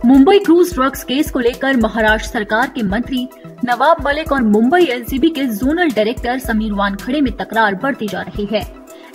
Mumbai cruise drugs case को लेकर महाराष्ट्र सरकार के मंत्री नवाब मलिक और मुंबई एनसीबी के जोनल डायरेक्टर समीर वानखेड़े में तकरार बढ़ती जा रही है।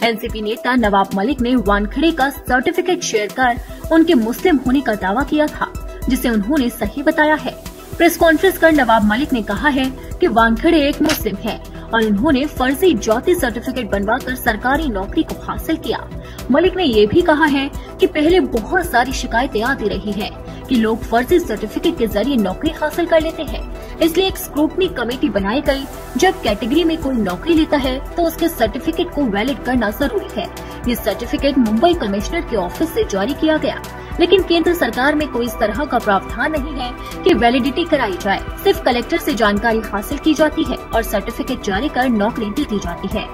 एनसीबी नेता नवाब मलिक ने वानखेड़े का सर्टिफिकेट शेयर कर उनके मुस्लिम होने का दावा किया था, जिसे उन्होंने सही बताया है। प्रेस कॉन्फ्रेंस कर नवाब मलिक ने कहा है कि वानखेड़े एक मुस्लिम है और उन्होंने फर्जी ज्योति सर्टिफिकेट बनवाकर सरकारी नौकरी को हासिल किया। मलिक ने ये भी कहा है कि पहले बहुत सारी शिकायतें आती रही है कि लोग फर्जी सर्टिफिकेट के जरिए नौकरी हासिल कर लेते हैं, इसलिए एक स्क्रूटनी कमेटी बनाई गई। जब कैटेगरी में कोई नौकरी लेता है तो उसके सर्टिफिकेट को वैलिड करना जरूरी है। ये सर्टिफिकेट मुंबई कमिश्नर के ऑफिस से जारी किया गया, लेकिन केंद्र सरकार में कोई इस तरह का प्रावधान नहीं है कि वैलिडिटी कराई जाए। सिर्फ कलेक्टर से जानकारी हासिल की जाती है और सर्टिफिकेट जारी कर नौकरी दी जाती है।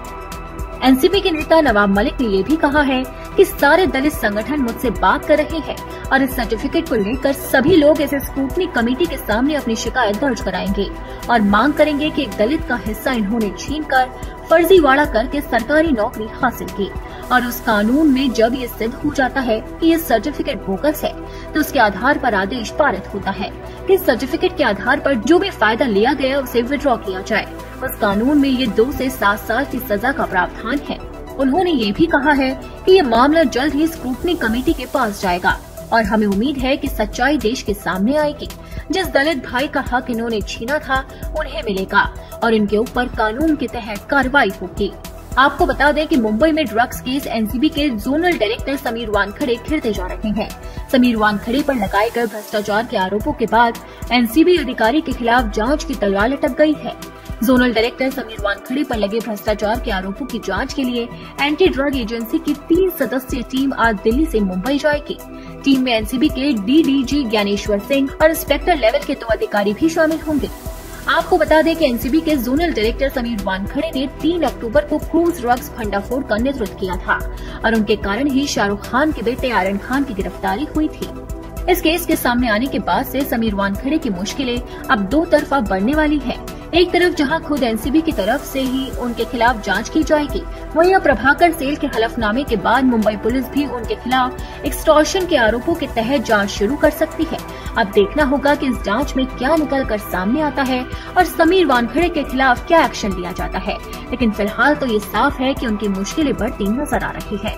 एनसीबी के नेता नवाब मलिक ने ये भी कहा है कि सारे दलित संगठन मुझसे बात कर रहे हैं और इस सर्टिफिकेट को लेकर सभी लोग इस स्क्रूटनी कमेटी के सामने अपनी शिकायत दर्ज कराएंगे और मांग करेंगे कि एक दलित का हिस्सा इन्होंने छीनकर फर्जीवाड़ा करके सरकारी नौकरी हासिल की और उस कानून में जब ये सिद्ध हो जाता है कि ये सर्टिफिकेट बोगस है तो उसके आधार पर आदेश पारित होता है कि सर्टिफिकेट के आधार पर जो भी फायदा लिया गया उसे विड्रॉ किया जाए। उस कानून में ये 2 से 7 साल की सजा का प्रावधान है। उन्होंने ये भी कहा है कि ये मामला जल्द ही स्क्रूटनी कमेटी के पास जाएगा और हमें उम्मीद है कि सच्चाई देश के सामने आएगी। जिस दलित भाई का हक इन्होंने छीना था उन्हें मिलेगा और इनके ऊपर कानून के तहत कार्रवाई होगी। आपको बता दें कि मुंबई में ड्रग्स केस एनसीबी के जोनल डायरेक्टर समीर वानखेड़े घिरते जा रहे हैं। समीर वानखेड़े पर लगाए गए भ्रष्टाचार के आरोपों के बाद एनसीबी अधिकारी के खिलाफ जांच की तलवार लटक गई है। जोनल डायरेक्टर समीर वानखेड़े पर लगे भ्रष्टाचार के आरोपों की जांच के लिए एंटी ड्रग एजेंसी की 3 सदस्यीय टीम आज दिल्ली से मुंबई जाएगी। टीम में एनसीबी के डीडीजी ज्ञानेश्वर सिंह और इंस्पेक्टर लेवल के 2 अधिकारी भी शामिल होंगे। आपको बता दें कि एनसीबी के जोनल डायरेक्टर समीर वानखेड़े ने 3 अक्टूबर को क्रूज ड्रग्स भंडाफोड़ का नेतृत्व किया था और उनके कारण ही शाहरुख खान के बेटे आर्यन खान की गिरफ्तारी हुई थी। इस केस के सामने आने के बाद से समीर वानखेड़े की मुश्किलें अब 2 तरफा बढ़ने वाली है। एक तरफ जहां खुद एनसीबी की तरफ से ही उनके खिलाफ जांच की जाएगी, वहीं अब प्रभाकर सेल के हलफनामे के बाद मुंबई पुलिस भी उनके खिलाफ एक्सटॉर्शन के आरोपों के तहत जांच शुरू कर सकती है। अब देखना होगा कि इस जांच में क्या निकल कर सामने आता है और समीर वानखेड़े के खिलाफ क्या एक्शन लिया जाता है। लेकिन फिलहाल तो ये साफ है कि उनकी मुश्किलें बढ़ती नजर आ रही है।